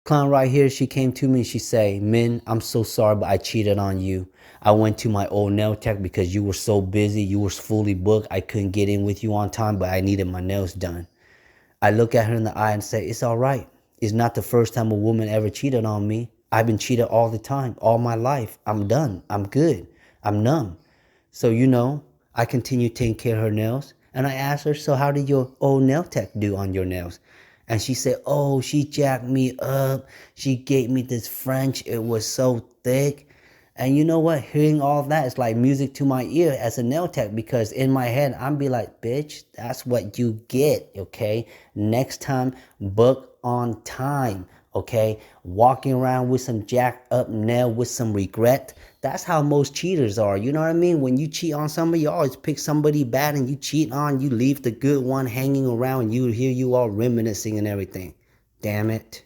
Clown right here, she came to me and she say, "Min, I'm so sorry, but I cheated on you. I went to my old nail tech because you were so busy. You were fully booked. I couldn't get in with you on time, but I needed my nails done." I look at her in the eye and say, "It's all right. It's not the first time a woman ever cheated on me. I've been cheated all the time, all my life. I'm done. I'm good. I'm numb." So, I continue taking care of her nails. And I asked her, "So how did your old nail tech do on your nails?" And she said, "Oh, she jacked me up. She gave me this French. It was so thick." And you know what? Hearing all that is like music to my ear as a nail tech, because in my head, I'm be like, "Bitch, that's what you get, okay? Next time, book on time, okay? Walking around with some jacked up nail with some regret." That's how most cheaters are. You know what I mean? When you cheat on somebody, you always pick somebody bad and you cheat on, you leave the good one hanging around. You hear you all reminiscing and everything. Damn it.